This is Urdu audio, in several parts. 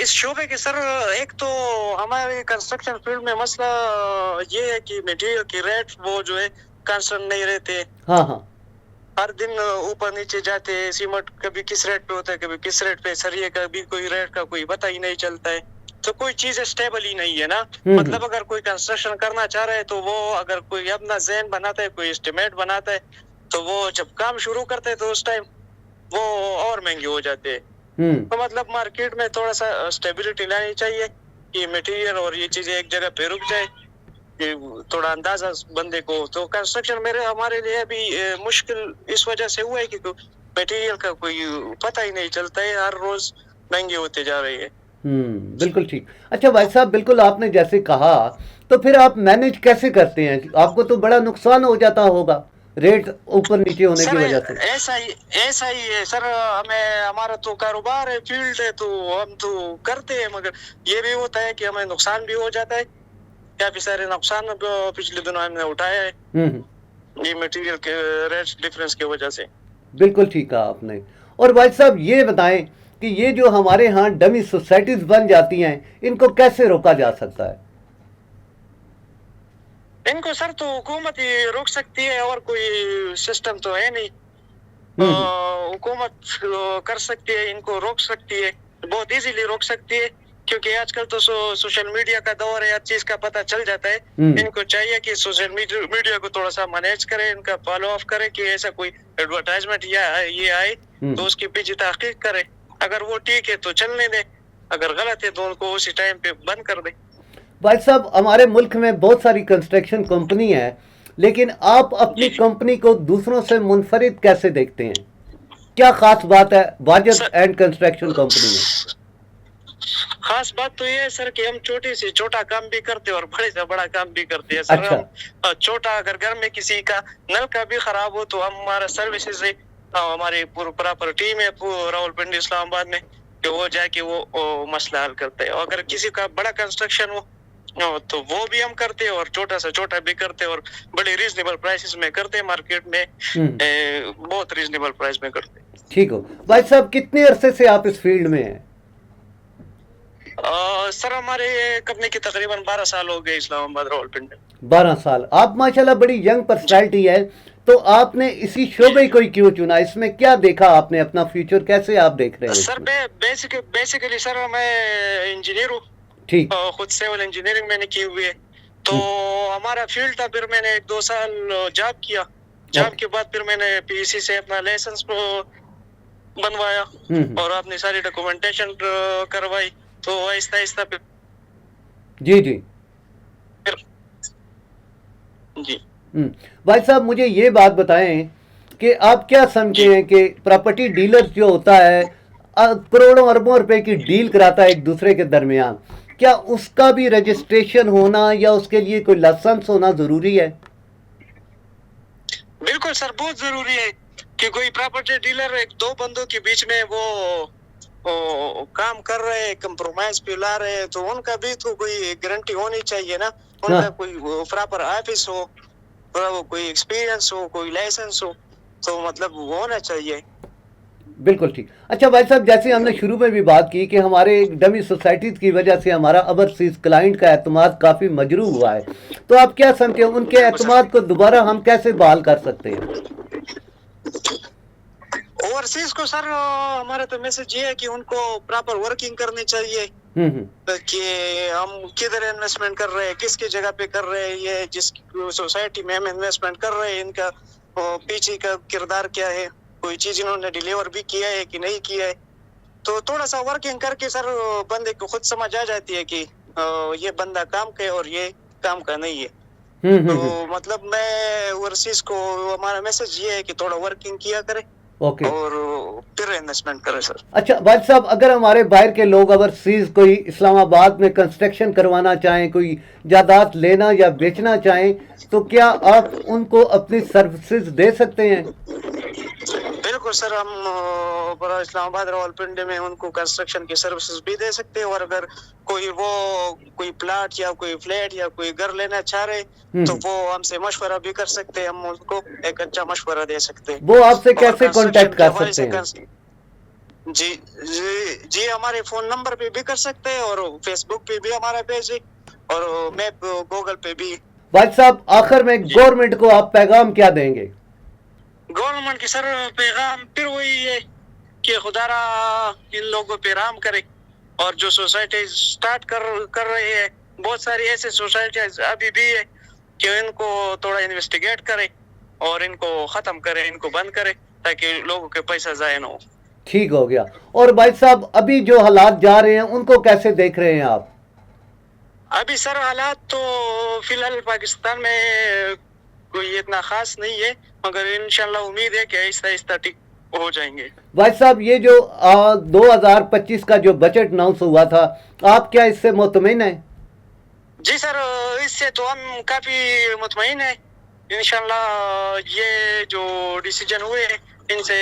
اس شعبے کے سر ایک تو ہمارے کنسٹرکشن فیلڈ میں مسئلہ یہ ہے کہ میٹیریل کی ریٹ وہ جو ہے کانسٹنٹ نہیں رہتے. ہاں ہاں ہر دن اوپر نیچے جاتے ہیں. سیمنٹ کبھی کس ریٹ پہ ہوتا ہے, کبھی کس ریٹ پہ, سریے کا بھی کوئی ریٹ کا کوئی پتہ ہی نہیں چلتا ہے. تو کوئی چیز اسٹیبل ہی نہیں ہے نا. مطلب اگر کوئی کنسٹرکشن کرنا چاہ رہا ہے تو وہ اگر کوئی اپنا ذہن بناتا ہے, کوئی اسٹیمیٹ بناتا ہے, تو وہ جب کام شروع کرتے ہیں تو اس ٹائم وہ اور مہنگے ہو جاتے ہیں. تو مطلب مارکیٹ میں تھوڑا سا اسٹیبلٹی لانی چاہیے کہ میٹیریل اور یہ چیزیں ایک جگہ پہ رک جائے, کہ تھوڑا اندازہ بندے کو. تو کنسٹرکشن ہمارے لیے ابھی مشکل اس وجہ سے ہوا ہے کہ میٹیریل کا کوئی پتہ ہی نہیں چلتا ہے, ہر روز مہنگے ہوتے جا رہے ہیں. بالکل ٹھیک. اچھا بھائی صاحب, بالکل آپ نے جیسے کہا, تو پھر آپ مینیج کیسے کرتے ہیں؟ آپ کو تو بڑا نقصان ہو جاتا ہوگا ریٹ اوپر نیچے ہونے کی وجہ سے. ایسا ہی ہے سر, ہمارا تو کاروبار ہے, فیلڈ ہے, تو ہم تو کرتے ہیں, مگر یہ بھی ہوتا ہے کہ ہمیں نقصان بھی ہو جاتا ہے. کافی سارے نقصان پچھلے دنوں ہم نے اٹھایا ہے یہ میٹیریل کے ریٹ ڈفرینس کی وجہ سے. بالکل ٹھیک کہا آپ نے. اور بھائی صاحب یہ بتائیں کہ یہ جو ہمارے ہاں ڈمی سوسائٹیز بن جاتی ہیں, ان کو کیسے روکا جا سکتا ہے؟ ان کو سر تو حکومت ہی روک سکتی ہے, اور کوئی سسٹم تو ہے نہیں. حکومت کر سکتی ہے, ان کو روک سکتی ہے, بہت ایزیلی روک سکتی ہے, کیونکہ آج کل تو سوشل میڈیا کا دور ہے, ہر چیز کا پتہ چل جاتا ہے. ان کو چاہیے کہ سوشل میڈیا کو تھوڑا سا مینیج کرے, ان کا فالو اپ کرے کہ ایسا کوئی ایڈورٹائزمنٹ یہ آئے تو اس کی پیچھے تحقیق کرے. اگر وہ ٹھیک ہے تو چلنے دے, اگر غلط ہے تو ان کو اسی ٹائم پہ بند کر دے. بھائی صاحب, ہمارے ملک میں بہت ساری کنسٹرکشن کمپنی ہیں, لیکن آپ اپنی کمپنی کو دوسروں سے منفرد کیسے دیکھتے ہیں؟ کیا خاص بات ہے واجد اینڈ کنسٹرکشن کمپنی میں؟ خاص بات تو یہ ہے سر کہ ہم چھوٹے سے چھوٹا کام بھی کرتے ہیں اور بڑے سے بڑا کام بھی کرتے ہیں سر. ہم چھوٹا اگر گھر میں کسی کا نل کا بھی خراب ہو تو ہمارا سروسز ہے, ہماری پراپر ٹیم ہے راولپنڈی اسلام آباد میں, کہ وہ جا کے وہ مسئلہ حل کرتے ہیں. اگر کسی کا بڑا کنسٹرکشن ہو تو وہ بھی ہم کرتے ہیں, اور چھوٹا سے چھوٹا بھی کرتے ہیں, اور بڑے ریزنیبل پرائسز میں کرتے ہیں, مارکیٹ میں بہت ریزنیبل پرائس میں کرتے ہیں. ٹھیک ہو. بھائی صاحب, کتنے عرصے سے آپ اس فیلڈ میں ہیں؟ سر ہمارے کمپنی کی تقریباً 12 سال ہو گئے اسلام آباد راولپنڈی. 12 سال. آپ ماشاءاللہ بڑی ینگ پرسنالٹی ہے, تو آپ نے اسی شعبے کو کیوں چنا؟ اس میں کیا دیکھا آپ نے؟ اپنا فیوچر کیسے آپ دیکھ رہے ہیں؟ سر بیسیکلی سر میں انجینئر ہوں, ٹھیک, خود سیول انجینئرنگ میں نے کی ہوئی ہے. تو ہمارا فیلڈ تھا, پھر میں نے 1-2 سال جاب کیا. جاب کے بعد پھر میں نے پی سی سے اپنا لائسنس بنوایا اور اپنی ساری ڈاکومنٹیشن کروائی. تو آہستہ آہستہ جی بھائی صاحب, مجھے یہ بات بتائیں کہ آپ کیا سمجھتے ہیں کہ پراپرٹی ڈیلر جو ہوتا ہے کروڑوں اربوں روپے کی ڈیل کراتا ہے ایک دوسرے کے درمیان, کیا اس کا بھی رجسٹریشن ہونا یا اس کے لیے کوئی لائسنس ہونا ضروری ہے؟ بالکل سر, بہت ضروری ہے کہ کوئی پراپرٹی ڈیلر ایک دو بندوں کے بیچ میں وہ کام کر رہے, کمپرومائز پہ لا رہے, تو ان کا بھی تو کوئی گارنٹی ہونی چاہیے نا. ان کا کوئی پراپر آفس ہو, کوئی ایکسپیرینس ہو, کوئی لائسنس ہو, تو مطلب ہونا چاہیے. بالکل ٹھیک. اچھا بھائی صاحب, جیسے ہم نے شروع میں بھی بات کی کہ ہمارے ڈمی سوسائٹیز کی وجہ سے ہمارا اوورسیز کلائنٹ کا اعتماد کافی مجروح ہوا ہے, تو آپ کیا سمجھتے ہیں ان کے اعتماد کو دوبارہ ہم کیسے بحال کر سکتے ہیں؟ اوورسیز کو سر ہمارا تو میسج یہ ہے کہ ان کو پراپر ورکنگ کرنی چاہیے, کہ ہم کدھر انویسٹمنٹ کر رہے ہیں, کس کی جگہ پہ کر رہے ہیں, یہ جس سوسائٹی میں ہم انویسٹمنٹ کر رہے ہیں ان کا پیچھے کا کردار کیا ہے, کوئی چیز انہوں نے ڈیلیور بھی کیا ہے کہ نہیں کیا ہے. تو تھوڑا سا ورکنگ کر کے سر بندے کو خود سمجھ آ جاتی ہے کہ یہ بندہ کام کا ہے اور یہ کام کا نہیں ہے. تو مطلب میں اوورسیز کو ہمارا میسج یہ ہے کہ تھوڑا ورکنگ کیا کرے اور پھر انویسٹمنٹ کرے سر. اچھا بھائی صاحب, اگر ہمارے باہر کے لوگ اوورسیز کوئی اسلام آباد میں کنسٹرکشن کروانا چاہیں, کوئی جائیداد لینا یا بیچنا چاہیں, تو کیا آپ ان کو اپنی سروسز دے سکتے ہیں؟ بالکل سر, ہم اسلام آباد راولپنڈی میں ان کو کنسٹرکشن کی سروسز بھی دے سکتے ہیں, اور اگر کوئی پلاٹ یا کوئی فلیٹ یا کوئی گھر لینا چاہ رہے تو وہ ہم سے مشورہ بھی کر سکتے ہیں, ہم ان کو ایک اچھا مشورہ دے سکتے ہیں. وہ آپ سے کیسے کانٹیکٹ کر سکتے ہیں؟ جی ہمارے فون نمبر پہ بھی کر سکتے ہیں اور فیس بک پہ بھی ہمارا پیج ہے اور میپ گوگل پہ بھی. بھائی صاحب آخر میں گورنمنٹ کو آپ پیغام کیا دیں گے؟ گورنمنٹ کی سر پیغام پھر وہی ہے کہ خدا را ان لوگوں پہ رحم کرے اور جو سوسائٹی سٹارٹ کر رہے ہیں بہت ساری ایسے سوسائٹیز ابھی بھی ہے کہ ان کو تھوڑا انویسٹیگیٹ کرے اور ان کو ختم کرے, ان کو بند کرے تاکہ لوگوں کے پیسہ ضائع نہ ہو. ٹھیک ہو گیا. اور بھائی صاحب ابھی جو حالات جا رہے ہیں ان کو کیسے دیکھ رہے ہیں آپ؟ ابھی سر حالات تو فی الحال پاکستان میں کوئی اتنا خاص نہیں ہے مگر انشاءاللہ امید ہے کہ آہستہ آہستہ ٹھیک ہو جائیں گے. بھائی صاحب یہ جو 2025 کا جو بجٹ اناؤنس ہوا تھا آپ کیا اس سے مطمئن ہیں؟ جی سر اس سے تو ہم کافی مطمئن ہیں. انشاءاللہ یہ جو ڈیسیجن ہوئے ان سے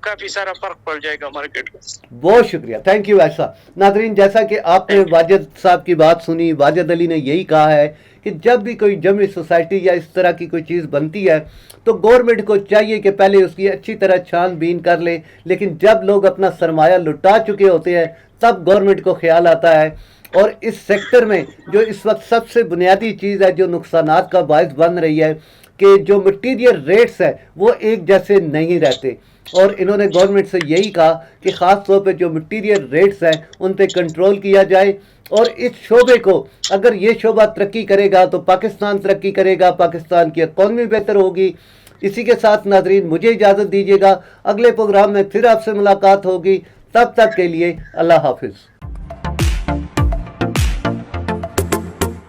کافی سارا فرق پڑ جائے گا مارکیٹ میں. بہت شکریہ, تھینک یو ایسا. ناظرین جیسا کہ آپ نے واجد صاحب کی بات سنی, واجد علی نے یہی کہا ہے کہ جب بھی کوئی جمعی سوسائٹی یا اس طرح کی کوئی چیز بنتی ہے تو گورنمنٹ کو چاہیے کہ پہلے اس کی اچھی طرح چھان بین کر لے, لیکن جب لوگ اپنا سرمایہ لٹا چکے ہوتے ہیں تب گورنمنٹ کو خیال آتا ہے. اور اس سیکٹر میں جو اس وقت سب سے بنیادی چیز ہے جو نقصانات کا باعث بن رہی ہے کہ جو مٹیریل ریٹس ہیں وہ ایک جیسے نہیں رہتے, اور انہوں نے گورنمنٹ سے یہی کہا کہ خاص طور پہ جو مٹیریل ریٹس ہیں ان پہ کنٹرول کیا جائے. اور اس شعبے کو اگر یہ شعبہ ترقی کرے گا تو پاکستان ترقی کرے گا, پاکستان کی اکانومی بہتر ہوگی. اسی کے ساتھ ناظرین مجھے اجازت دیجیے گا, اگلے پروگرام میں پھر آپ سے ملاقات ہوگی. تب تک کے لیے اللہ حافظ.